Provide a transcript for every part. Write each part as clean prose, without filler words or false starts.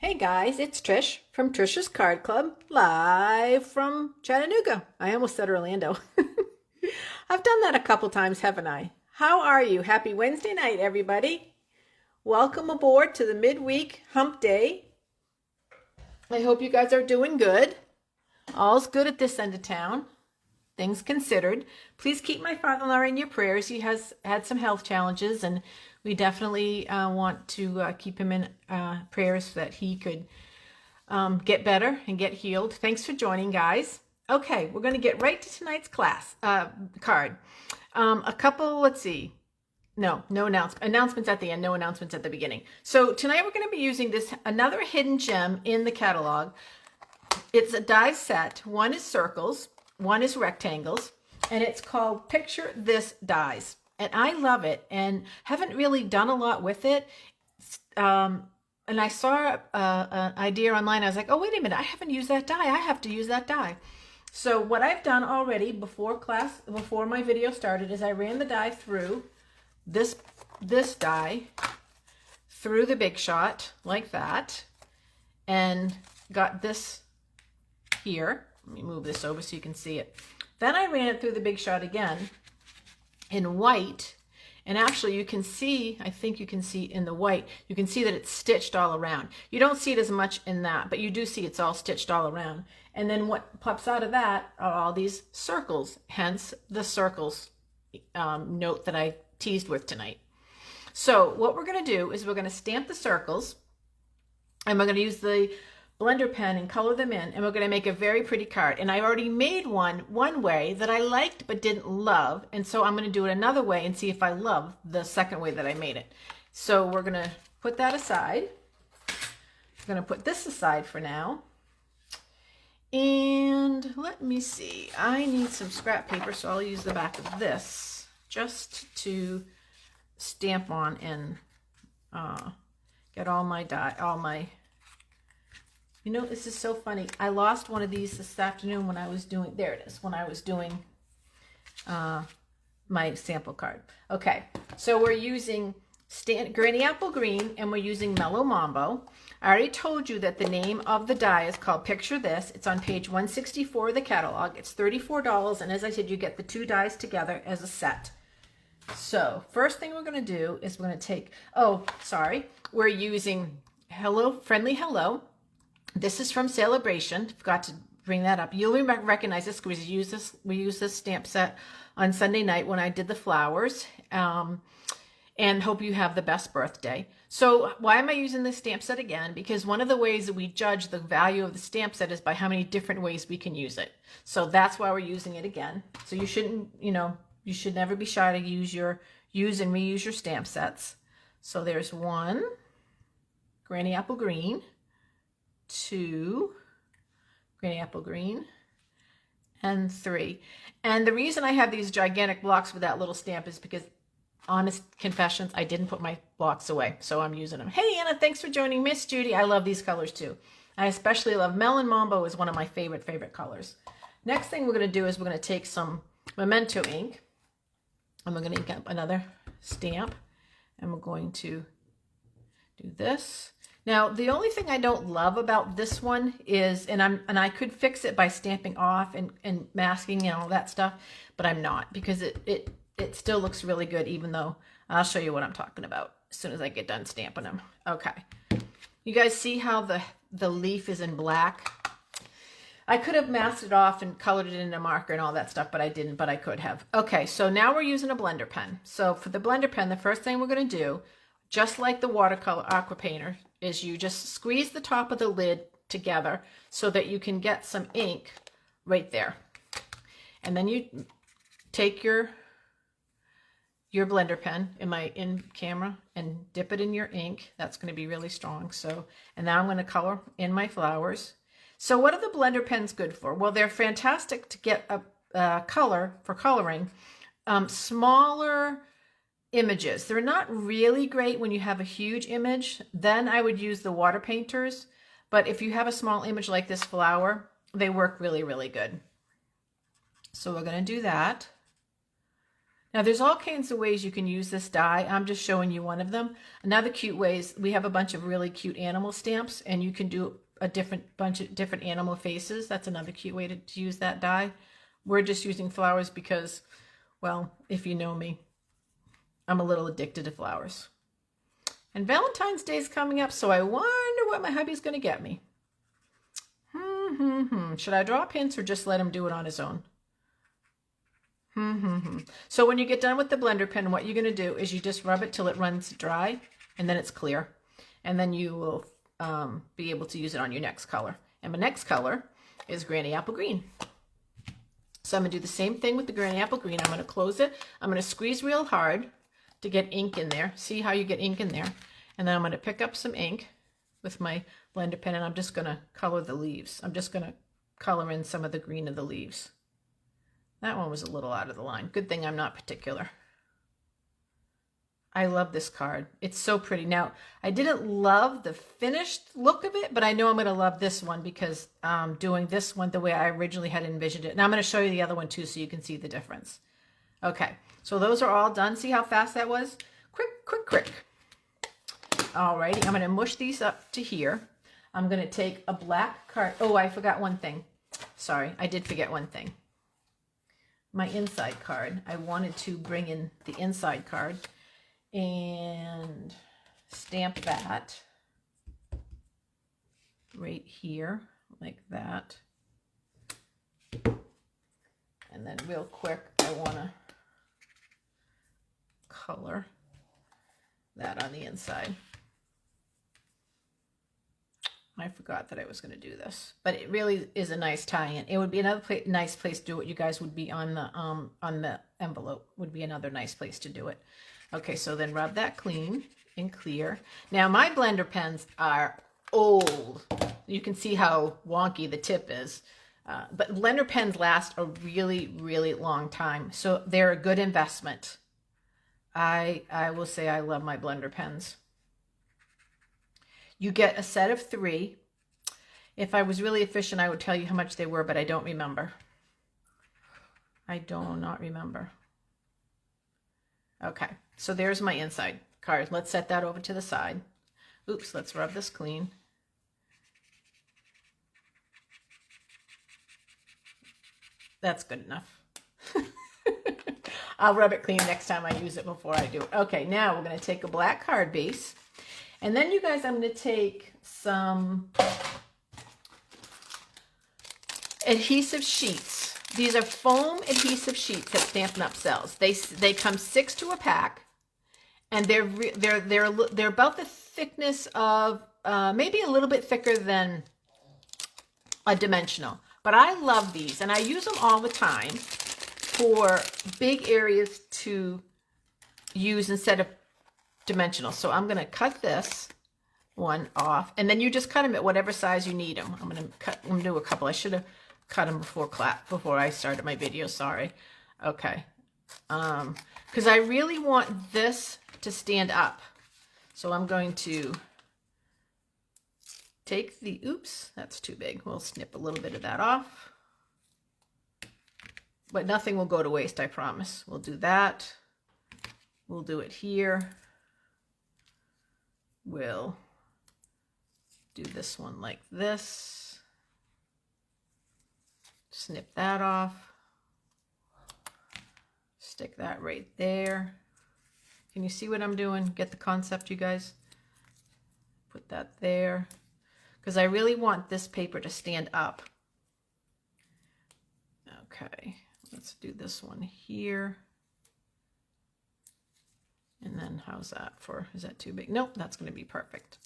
Hey guys, it's Trish from Trisha's Card Club, live from Chattanooga. I almost said Orlando. I've done that a couple times, haven't I? How are you? Happy Wednesday night, everybody. Welcome aboard to the midweek hump day. I hope you guys are doing good. All's good at this end of town. Things considered. Please keep my father-in-law in your prayers. He has had some health challenges, and we definitely want to keep him in prayers so that he could get better and get healed. Thanks for joining, guys. Okay, we're going to get right to tonight's class card. A couple, let's see. No announcements at the end, no announcements at the beginning. So tonight we're going to be using this, another hidden gem in the catalog. It's a die set. One is circles, one is rectangles, and it's called Picture This Dies. And I love it and haven't really done a lot with it. And I saw an idea online. I was like, oh, wait a minute, I haven't used that die. I have to use that die. So what I've done already before my video started is I ran the die through this die through the Big Shot like that, and got this here. Let me move this over so you can see it. Then I ran it through the Big Shot again in white, and actually you can see, I think you can see in the white, you can see that it's stitched all around. You don't see it as much in that, but you do see it's all stitched all around. And then what pops out of that are all these circles, hence the circles note that I teased with tonight. So what we're going to do is we're going to stamp the circles, and we're going to use the blender pen and color them in, and we're going to make a very pretty card. And I already made one way that I liked but didn't love, and so I'm going to do it another way and see if I love the second way that I made it. So we're going to put that aside. I'm going to put this aside for now. And let me see, I need some scrap paper, so I'll use the back of this just to stamp on and get all my you know, this is so funny. I lost one of these this afternoon when I was doing, there it is, when I was doing my sample card. Okay, so we're using Granny Apple Green, and we're using Mellow Mambo. I already told you that the name of the die is called Picture This. It's on page 164 of the catalog. It's $34, and as I said, you get the two dies together as a set. So first thing we're going to do is we're going to take, oh, sorry, we're using Friendly Hello. This is from Celebration. Forgot to bring that up. You'll recognize this because we use this stamp set on Sunday night when I did the flowers. And hope you have the best birthday. So why am I using this stamp set again? Because one of the ways that we judge the value of the stamp set is by how many different ways we can use it. So that's why we're using it again. So you shouldn't, you should never be shy to use and reuse your stamp sets. So there's one, Granny Apple Green, two, Granny Apple Green, and three. And the reason I have these gigantic blocks with that little stamp is because, honest confessions, I didn't put my blocks away, so I'm using them. Hey Anna, thanks for joining. Miss Judy, I love these colors too. I especially love Melon Mambo, is one of my favorite colors. Next thing we're going to do is we're going to take some Memento ink, and we're going to ink up another stamp, and we're going to do this. Now, the only thing I don't love about this one is, and I could fix it by stamping off and masking and all that stuff, but I'm not, because it still looks really good, even though I'll show you what I'm talking about as soon as I get done stamping them. Okay. You guys see how the leaf is in black? I could have masked it off and colored it in a marker and all that stuff, but I didn't, but I could have. Okay, so now we're using a blender pen. So for the blender pen, the first thing we're going to do, just like the watercolor aqua painter, is you just squeeze the top of the lid together so that you can get some ink right there. And then you take your blender pen in camera and dip it in your ink. That's going to be really strong. So, and now I'm going to color in my flowers. So what are the blender pens good for? Well, they're fantastic to get a color for coloring. Smaller images. They're not really great when you have a huge image. Then I would use the water painters. But if you have a small image like this flower, they work really good. So we're going to do that. Now there's all kinds of ways you can use this die. I'm just showing you one of them. Another cute ways, we have a bunch of really cute animal stamps, and you can do a bunch of different animal faces. That's another cute way to use that die. We're just using flowers because, well, if you know me, I'm a little addicted to flowers. And Valentine's Day is coming up, so I wonder what my hubby's going to get me. Should I draw hints or just let him do it on his own? So when you get done with the blender pen, what you're going to do is you just rub it till it runs dry, and then it's clear. And then you will be able to use it on your next color. And my next color is Granny Apple Green. So I'm going to do the same thing with the Granny Apple Green. I'm going to close it. I'm going to squeeze real hard to get ink in there. See how you get ink in there? And then I'm going to pick up some ink with my blender pen, and I'm just going to color the leaves. I'm just going to color in some of the green of the leaves. That one was a little out of the line. Good thing I'm not particular. I love this card. It's so pretty. Now, I didn't love the finished look of it, but I know I'm going to love this one because I'm doing this one the way I originally had envisioned it. And I'm going to show you the other one too so you can see the difference. Okay, so those are all done. See how fast that was? Quick, quick, quick. Alrighty, I'm going to mush these up to here. I'm going to take a black card. Oh, I forgot one thing. Sorry, I did forget one thing. My inside card. I wanted to bring in the inside card and stamp that right here like that. And then real quick, I want to color that on the inside. I forgot that I was going to do this, but it really is a nice tie-in. It would be another nice place to do it. You guys would be on the envelope. Would be another nice place to do it. Okay, so then rub that clean and clear. Now my blender pens are old. You can see how wonky the tip is, but blender pens last a really, really long time. So they're a good investment. I will say I love my blender pens. You get a set of 3. If I was really efficient, I would tell you how much they were, but I don't remember. I do not remember. Okay, so there's my inside card. Let's set that over to the side. Oops, let's rub this clean. That's good enough. I'll rub it clean next time I use it before I do it. Okay, now we're going to take a black card base. And then you guys, I'm going to take some adhesive sheets. These are foam adhesive sheets that Stampin' Up! Sells. They come 6 to a pack, and they're about the thickness of maybe a little bit thicker than a dimensional. But I love these, and I use them all the time for big areas to use instead of dimensional. So I'm going to cut this one off, and then you just cut them at whatever size you need them. I'm going to do a couple. I should have cut them before I started my video. Sorry. Okay. Because I really want this to stand up. So I'm going to take the, oops, that's too big. We'll snip a little bit of that off. But nothing will go to waste, I promise. We'll do that. We'll do it here. We'll do this one like this. Snip that off. Stick that right there. Can you see what I'm doing? Get the concept, you guys? Put that there. Because I really want this paper to stand up. Okay, let's do this one here. And then how's that for, is that too big? Nope, that's going to be perfect.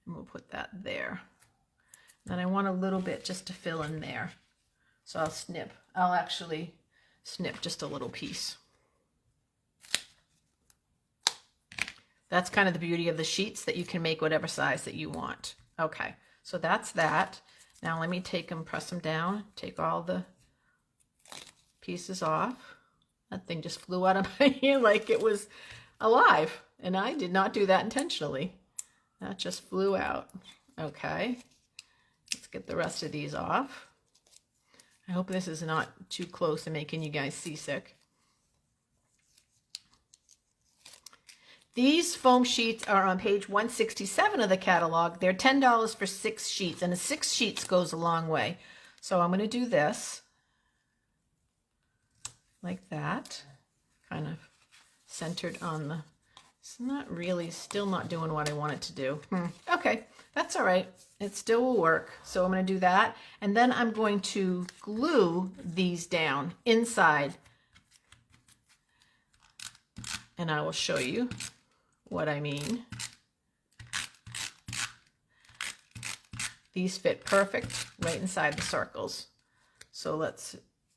And we'll put that there. Then I want a little bit just to fill in there. So I'll actually snip just a little piece. That's kind of the beauty of the sheets, that you can make whatever size that you want. Okay, so that's that. Now let me take them, press them down, take all the pieces off. That thing just flew out of my hand like it was alive, and I did not do that intentionally. That just flew out. Okay, let's get the rest of these off. I hope this is not too close to making you guys seasick. These foam sheets are on page 167 of the catalog. They're $10 for 6 sheets, and the 6 sheets goes a long way. So I'm going to do this like that, kind of centered on the, it's not really, still not doing what I want it to do. Okay, that's all right. It still will work. So I'm going to do that, and then I'm going to glue these down inside, and I will show you what I mean. These fit perfect right inside the circles. So let's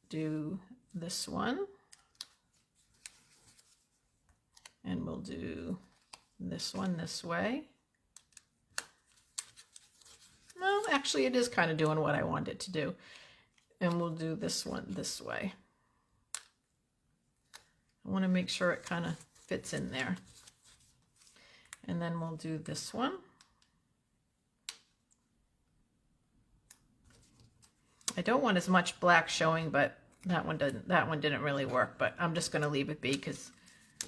do this one. And we'll do this one this way. Well, actually it is kind of doing what I want it to do. And we'll do this one this way. I want to make sure it kind of fits in there. And then we'll do this one. I don't want as much black showing, but that one didn't really work, but I'm just going to leave it be because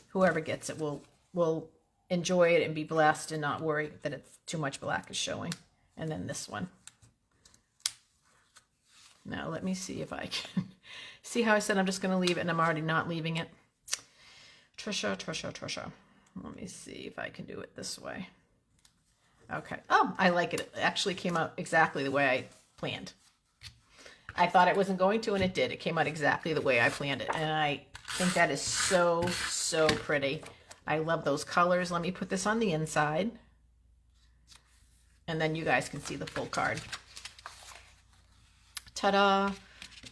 whoever gets it will enjoy it and be blessed and not worry that it's too much black is showing. And then this one. Now let me see if I can see how I said I'm just going to leave it, and I'm already not leaving it. Trisha. Let me see if I can do it this way. Okay. Oh, I like it. It actually came out exactly the way I planned. I thought it wasn't going to, and it did. It came out exactly the way I planned it. And I think that is so, so pretty. I love those colors. Let me put this on the inside. And then you guys can see the full card. Ta-da!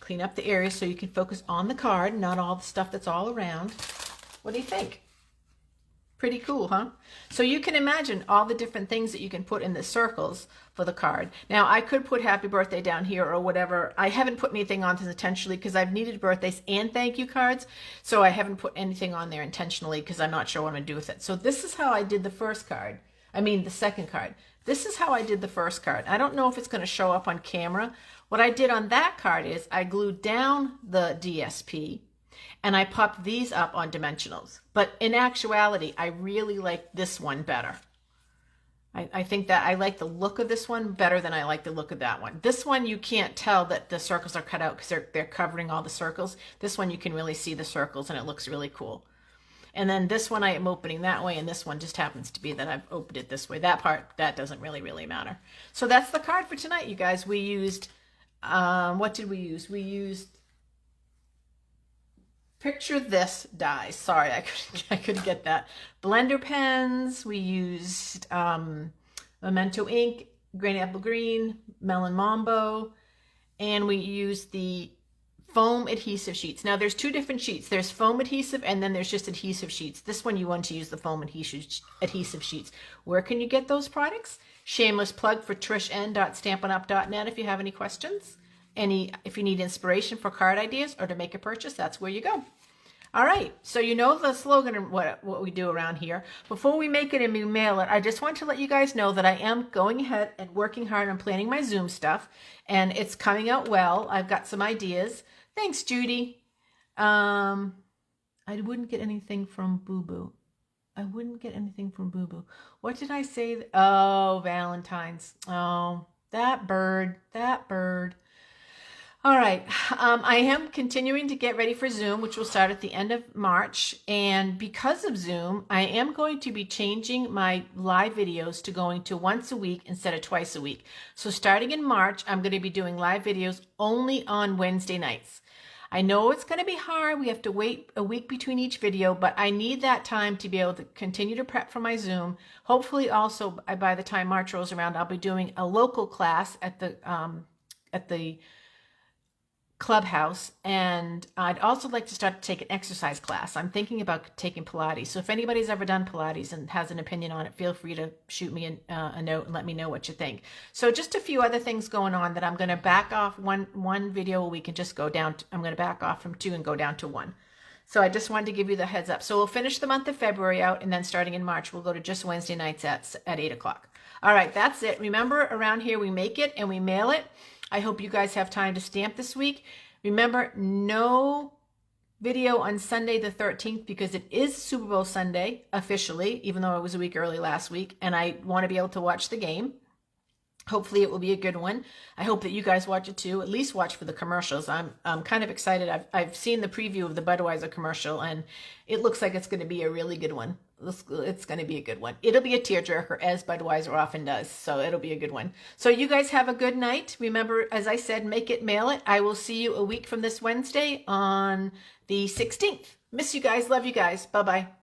Clean up the area so you can focus on the card, not all the stuff that's all around. What do you think? Pretty cool, huh? So you can imagine all the different things that you can put in the circles for the card. Now, I could put happy birthday down here or whatever. I haven't put anything on this intentionally because I've needed birthdays and thank you cards. So I haven't put anything on there intentionally because I'm not sure what I'm going to do with it. So this is how I did the first card. I mean, the second card. This is how I did the first card. I don't know if it's going to show up on camera. What I did on that card is I glued down the DSP and I popped these up on dimensionals. But in actuality, I really like this one better. I think that I like the look of this one better than I like the look of that one. This one, you can't tell that the circles are cut out because they're covering all the circles. This one, you can really see the circles and it looks really cool. And then this one I am opening that way, and this one just happens to be that I've opened it this way. That part, that doesn't really matter. So that's the card for tonight, you guys. We used, what did we use? We used Picture This dies. Sorry, I couldn't get that. Blender pens. We used Memento ink, Granny Apple Green, Melon Mambo, and we used the foam adhesive sheets. Now there's two different sheets. There's foam adhesive and then there's just adhesive sheets. This one you want to use the foam adhesive sheets. Where can you get those products? Shameless plug for trishen.stampinup.net if you have any questions. If you need inspiration for card ideas or to make a purchase, that's where you go. All right, so you know the slogan and what we do around here. Before we make it and we mail it, I just want to let you guys know that I am going ahead and working hard on planning my Zoom stuff, and it's coming out well. I've got some ideas. Thanks, Judy. I wouldn't get anything from Boo Boo. I wouldn't get anything from Boo Boo. What did I say? Oh, Valentine's. Oh, that bird. All right. I am continuing to get ready for Zoom, which will start at the end of March. And because of Zoom, I am going to be changing my live videos to going to once a week instead of twice a week. So starting in March, I'm going to be doing live videos only on Wednesday nights. I know it's going to be hard. We have to wait a week between each video, but I need that time to be able to continue to prep for my Zoom. Hopefully also by the time March rolls around, I'll be doing a local class at the clubhouse, and I'd also like to start to take an exercise class. I'm thinking about taking Pilates. So if anybody's ever done Pilates and has an opinion on it, feel free to shoot me a note and let me know what you think. So just a few other things going on that I'm going to back off one video a week and just go down to, I'm going to back off from 2 and go down to 1. So I just wanted to give you the heads up. So we'll finish the month of February out, and then starting in March, we'll go to just Wednesday nights at 8 o'clock. All right, that's it. Remember, around here we make it and we mail it. I hope you guys have time to stamp this week. Remember, no video on Sunday the 13th because it is Super Bowl Sunday officially, even though it was a week early last week, and I want to be able to watch the game. Hopefully it will be a good one. I hope that you guys watch it too. At least watch for the commercials. I'm kind of excited. I've seen the preview of the Budweiser commercial, and it looks like it's going to be a really good one. It's going to be a good one. It'll be a tearjerker, as Budweiser often does. So it'll be a good one. So you guys have a good night. Remember, as I said, make it, mail it. I will see you a week from this Wednesday on the 16th. Miss you guys. Love you guys. Bye-bye.